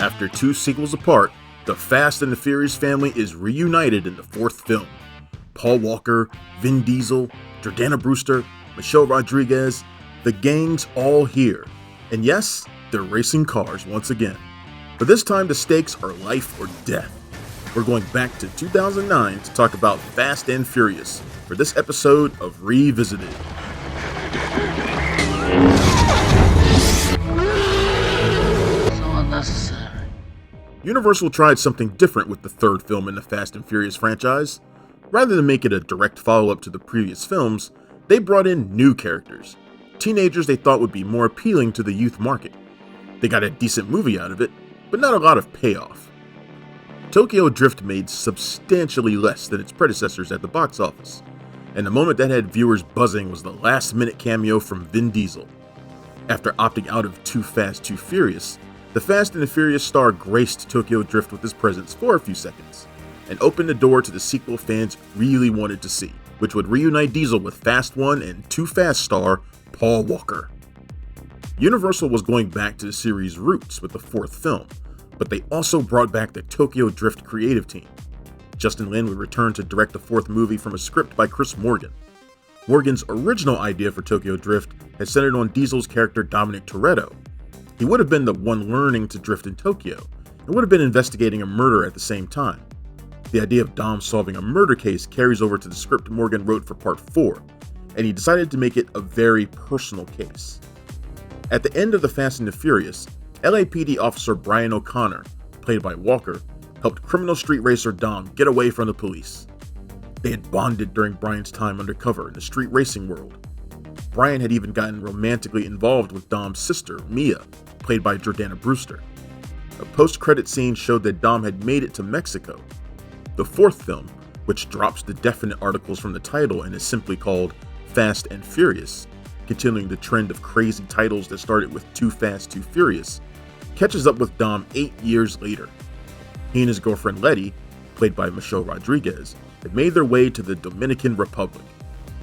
After two sequels apart, the Fast and the Furious family is reunited in the fourth film. Paul Walker, Vin Diesel, Jordana Brewster, Michelle Rodriguez, the gang's all here. And yes, they're racing cars once again. But this time the stakes are life or death. We're going back to 2009 to talk about Fast and Furious for this episode of Revisited. Universal tried something different with the third film in the Fast and Furious franchise. Rather than make it a direct follow-up to the previous films, they brought in new characters, teenagers they thought would be more appealing to the youth market. They got a decent movie out of it, but not a lot of payoff. Tokyo Drift made substantially less than its predecessors at the box office, and the moment that had viewers buzzing was the last-minute cameo from Vin Diesel. After opting out of Too Fast, Too Furious, the Fast and the Furious star graced Tokyo Drift with his presence for a few seconds, and opened the door to the sequel fans really wanted to see, which would reunite Diesel with Fast 1 and Too Fast star Paul Walker. Universal was going back to the series' roots with the fourth film, but they also brought back the Tokyo Drift creative team. Justin Lin would return to direct the fourth movie from a script by Chris Morgan. Morgan's original idea for Tokyo Drift had centered on Diesel's character Dominic Toretto. He would have been the one learning to drift in Tokyo, and would have been investigating a murder at the same time. The idea of Dom solving a murder case carries over to the script Morgan wrote for Part 4, and he decided to make it a very personal case. At the end of The Fast and the Furious, LAPD officer Brian O'Connor, played by Walker, helped criminal street racer Dom get away from the police. They had bonded during Brian's time undercover in the street racing world. Brian had even gotten romantically involved with Dom's sister, Mia, played by Jordana Brewster. A post-credit scene showed that Dom had made it to Mexico. The fourth film, which drops the definite articles from the title and is simply called Fast and Furious, continuing the trend of crazy titles that started with Too Fast, Too Furious, catches up with Dom 8 years later. He and his girlfriend Letty, played by Michelle Rodriguez, had made their way to the Dominican Republic.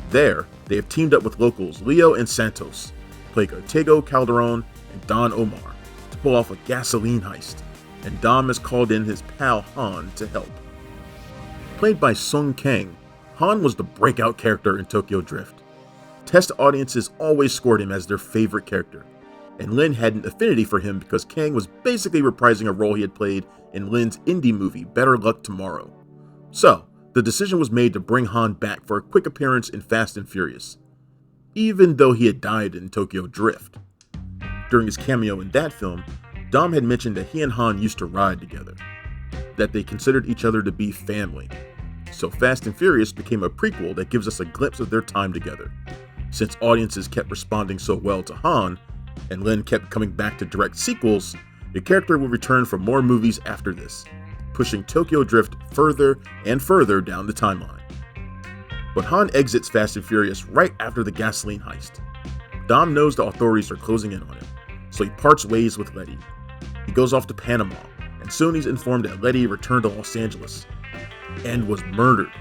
There, they have teamed up with locals Leo and Santos, played Ortego Calderon and Don Omar, to pull off a gasoline heist, and Dom has called in his pal Han to help. Played by Sung Kang, Han was the breakout character in Tokyo Drift. Test audiences always scored him as their favorite character, and Lin had an affinity for him because Kang was basically reprising a role he had played in Lin's indie movie Better Luck Tomorrow. So, the decision was made to bring Han back for a quick appearance in Fast and Furious, even though he had died in Tokyo Drift. During his cameo in that film, Dom had mentioned that he and Han used to ride together, that they considered each other to be family. So Fast and Furious became a prequel that gives us a glimpse of their time together. Since audiences kept responding so well to Han, and Lin kept coming back to direct sequels, the character will return for more movies after this, pushing Tokyo Drift further and further down the timeline. But Han exits Fast and Furious right after the gasoline heist. Dom knows the authorities are closing in on him, so he parts ways with Letty. He goes off to Panama, and soon he's informed that Letty returned to Los Angeles and was murdered.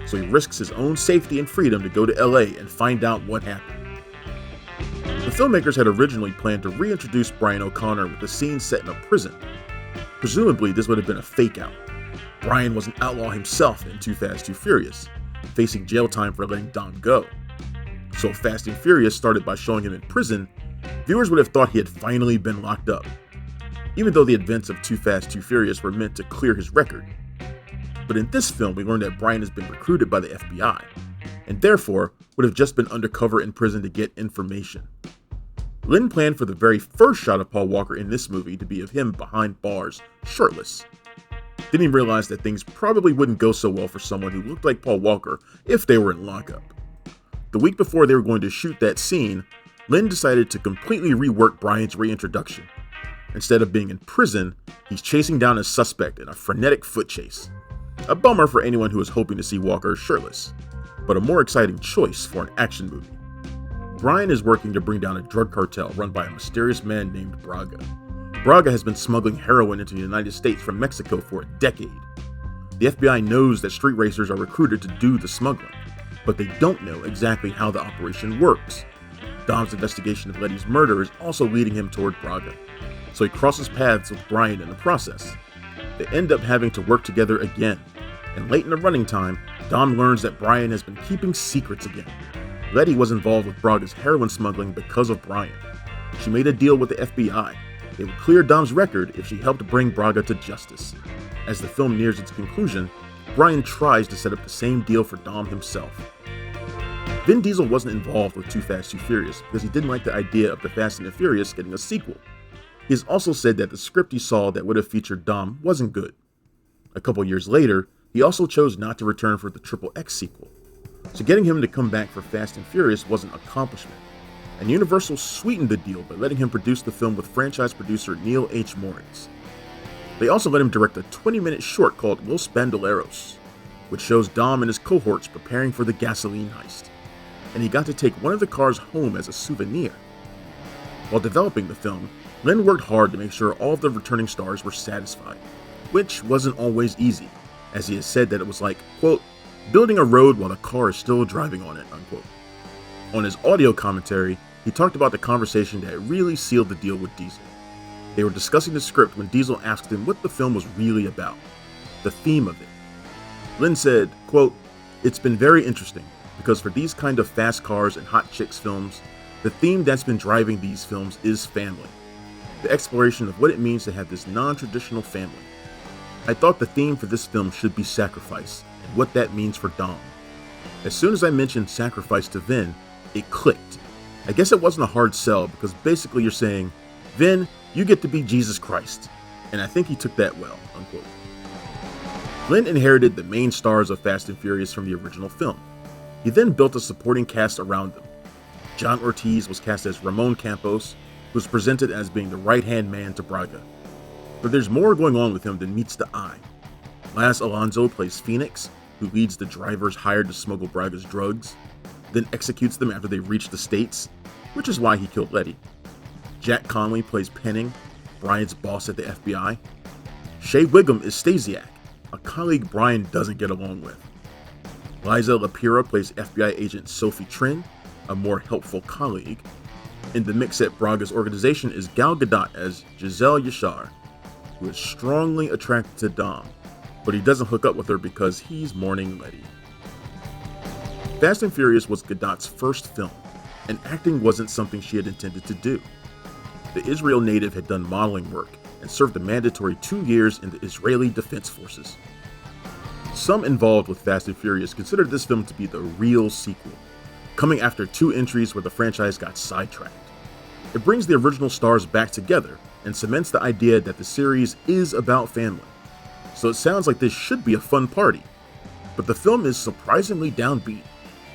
So he risks his own safety and freedom to go to LA and find out what happened. The filmmakers had originally planned to reintroduce Brian O'Connor with a scene set in a prison. Presumably, this would have been a fake-out. Brian was an outlaw himself in Too Fast, Too Furious, facing jail time for letting Dom go. So Fast and Furious started by showing him in prison, viewers would have thought he had finally been locked up, even though the events of Too Fast, Too Furious were meant to clear his record. But in this film, we learned that Brian has been recruited by the FBI, and therefore would have just been undercover in prison to get information. Lin planned for the very first shot of Paul Walker in this movie to be of him behind bars, shirtless. Then he realized that things probably wouldn't go so well for someone who looked like Paul Walker if they were in lockup. The week before they were going to shoot that scene, Lin decided to completely rework Brian's reintroduction. Instead of being in prison, he's chasing down a suspect in a frenetic foot chase. A bummer for anyone who was hoping to see Walker shirtless, but a more exciting choice for an action movie. Brian is working to bring down a drug cartel run by a mysterious man named Braga. Braga has been smuggling heroin into the United States from Mexico for a decade. The FBI knows that street racers are recruited to do the smuggling, but they don't know exactly how the operation works. Dom's investigation of Letty's murder is also leading him toward Braga. so he crosses paths with Brian in the process. They end up having to work together again, and late in the running time, Dom learns that Brian has been keeping secrets again. Letty was involved with Braga's heroin smuggling because of Brian. She made a deal with the FBI. It would clear Dom's record if she helped bring Braga to justice. As the film nears its conclusion, Brian tries to set up the same deal for Dom himself. Vin Diesel wasn't involved with Too Fast, Too Furious because he didn't like the idea of the Fast and the Furious getting a sequel. He has also said that the script he saw that would have featured Dom wasn't good. A couple years later, he also chose not to return for the Triple X sequel. So getting him to come back for Fast and Furious was an accomplishment. And Universal sweetened the deal by letting him produce the film with franchise producer Neil H. Moritz. They also let him direct a 20-minute short called Los Bandoleros, which shows Dom and his cohorts preparing for the gasoline heist. And he got to take one of the cars home as a souvenir. While developing the film, Lin worked hard to make sure all of the returning stars were satisfied, which wasn't always easy, as he has said that it was like, quote, building a road while the car is still driving on it, unquote. On his audio commentary, he talked about the conversation that really sealed the deal with Diesel. They were discussing the script when Diesel asked him what the film was really about, the theme of it. Lin said, quote, it's been very interesting, because for these kind of fast cars and hot chicks films, the theme that's been driving these films is family. The exploration of what it means to have this non-traditional family. I thought the theme for this film should be sacrifice, and what that means for Dom. As soon as I mentioned sacrifice to Vin, it clicked. I guess it wasn't a hard sell, because basically you're saying, Vin, you get to be Jesus Christ. And I think he took that well, unquote. Lin inherited the main stars of Fast and Furious from the original film. He then built a supporting cast around them. John Ortiz was cast as Ramon Campos, who was presented as being the right-hand man to Braga. But there's more going on with him than meets the eye. Laz Alonso plays Phoenix, who leads the drivers hired to smuggle Braga's drugs, then executes them after they reach the States, which is why he killed Letty. Jack Conley plays Penning, Brian's boss at the FBI. Shea Wiggum is Stasiak, a colleague Brian doesn't get along with. Liza Lapira plays FBI agent Sophie Trin, a more helpful colleague. In the mix at Braga's organization is Gal Gadot as Giselle Yashar, who is strongly attracted to Dom, but he doesn't hook up with her because he's mourning Letty. Fast and Furious was Gadot's first film, and acting wasn't something she had intended to do. The Israel native had done modeling work and served a mandatory 2 years in the Israeli Defense Forces. Some involved with Fast and Furious considered this film to be the real sequel, coming after 2 entries where the franchise got sidetracked. It brings the original stars back together and cements the idea that the series is about family. So it sounds like this should be a fun party. But the film is surprisingly downbeat,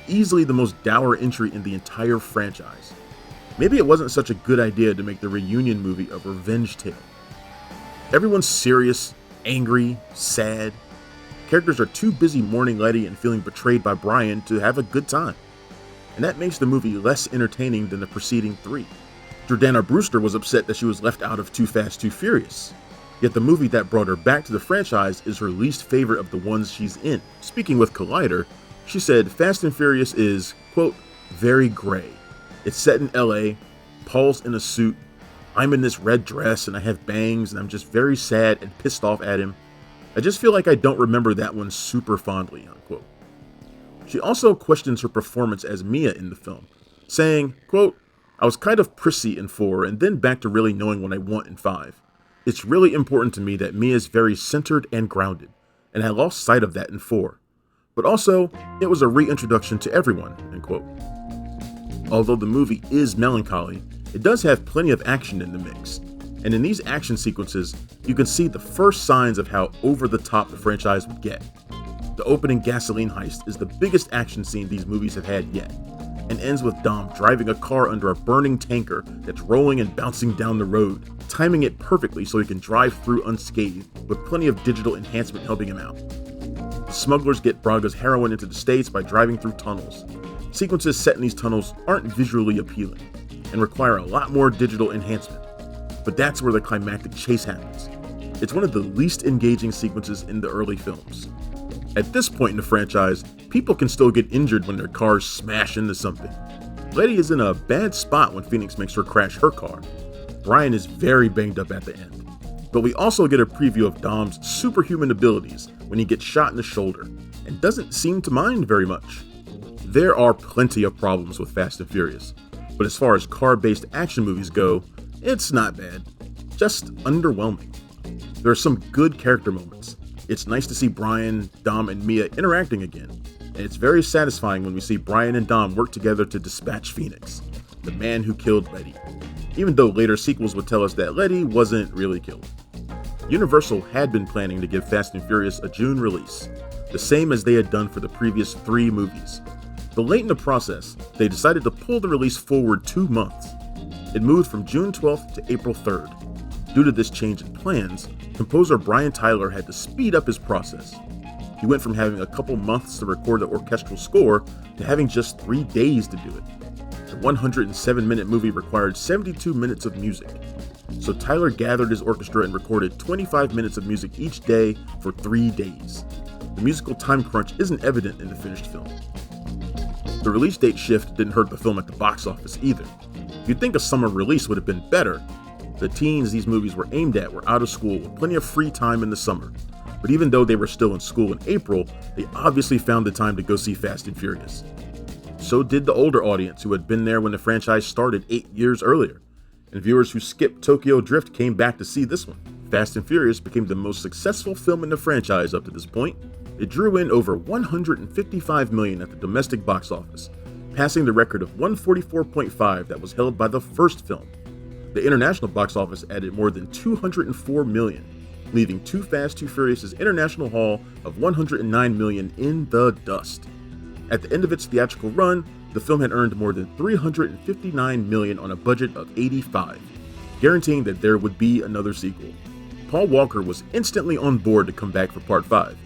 easily the most dour entry in the entire franchise. Maybe it wasn't such a good idea to make the reunion movie a revenge tale. Everyone's serious, angry, sad. Characters are too busy mourning Letty and feeling betrayed by Brian to have a good time. And that makes the movie less entertaining than the preceding 3. Jordana Brewster was upset that she was left out of Too Fast, Too Furious. Yet the movie that brought her back to the franchise is her least favorite of the ones she's in. Speaking with Collider, she said Fast and Furious is, quote, very gray. It's set in LA, Paul's in a suit, I'm in this red dress and I have bangs and I'm just very sad and pissed off at him. I just feel like I don't remember that one super fondly, unquote. She also questions her performance as Mia in the film, saying, quote, I was kind of prissy in 4 and then back to really knowing what I want in 5. It's really important to me that Mia is very centered and grounded, and I lost sight of that in 4. But also, it was a reintroduction to everyone, end quote. Although the movie is melancholy, it does have plenty of action in the mix. And in these action sequences, you can see the first signs of how over the top the franchise would get. The opening gasoline heist is the biggest action scene these movies have had yet, and ends with Dom driving a car under a burning tanker that's rolling and bouncing down the road, timing it perfectly so he can drive through unscathed, with plenty of digital enhancement helping him out. The smugglers get Braga's heroin into the States by driving through tunnels. Sequences set in these tunnels aren't visually appealing, and require a lot more digital enhancement. But that's where the climactic chase happens. It's one of the least engaging sequences in the early films. At this point in the franchise, people can still get injured when their cars smash into something. Letty is in a bad spot when Phoenix makes her crash her car. Brian is very banged up at the end. But we also get a preview of Dom's superhuman abilities when he gets shot in the shoulder, and doesn't seem to mind very much. There are plenty of problems with Fast and Furious, but as far as car-based action movies go, it's not bad, just underwhelming. There are some good character moments. It's nice to see Brian, Dom, and Mia interacting again, and it's very satisfying when we see Brian and Dom work together to dispatch Phoenix, the man who killed Letty, even though later sequels would tell us that Letty wasn't really killed. Universal had been planning to give Fast and Furious a June release, the same as they had done for the previous 3 movies. But late in the process, they decided to pull the release forward 2 months. It moved from June 12th to April 3rd. Due to this change in plans, composer Brian Tyler had to speed up his process. He went from having a couple months to record the orchestral score to having just 3 days to do it. The 107-minute movie required 72 minutes of music. So Tyler gathered his orchestra and recorded 25 minutes of music each day for 3 days. The musical time crunch isn't evident in the finished film. The release date shift didn't hurt the film at the box office either. You'd think a summer release would have been better. The teens these movies were aimed at were out of school with plenty of free time in the summer. But even though they were still in school in April, they obviously found the time to go see Fast and Furious. So did the older audience who had been there when the franchise started 8 years earlier. And viewers who skipped Tokyo Drift came back to see this one. Fast and Furious became the most successful film in the franchise up to this point. It drew in over $155 million at the domestic box office, passing the record of $144.5 that was held by the first film. The international box office added more than $204 million, leaving Too Fast, Too Furious' international haul of $109 million in the dust. At the end of its theatrical run, the film had earned more than $359 million on a budget of $85, guaranteeing that there would be another sequel. Paul Walker was instantly on board to come back for Part 5.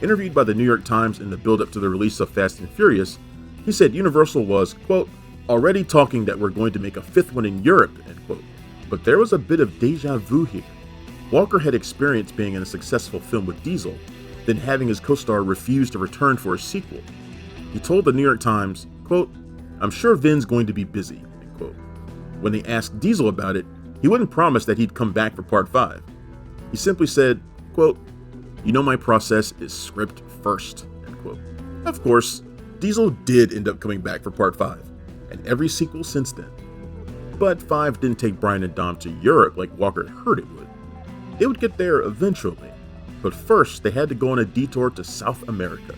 Interviewed by the New York Times in the build-up to the release of Fast and Furious, he said Universal was, quote, already talking that we're going to make a 5th one in Europe, end quote. But there was a bit of deja vu here. Walker had experienced being in a successful film with Diesel, then having his co-star refuse to return for a sequel. He told the New York Times, quote, I'm sure Vin's going to be busy, end quote. When they asked Diesel about it, he wouldn't promise that he'd come back for Part 5. He simply said, quote, you know my process is script first, end quote. Of course, Diesel did end up coming back for Part 5, and every sequel since then. But 5 didn't take Brian and Dom to Europe like Walker heard it would. They would get there eventually, but first they had to go on a detour to South America.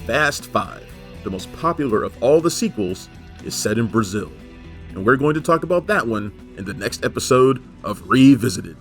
Fast 5, the most popular of all the sequels, is set in Brazil, and we're going to talk about that one in the next episode of Revisited.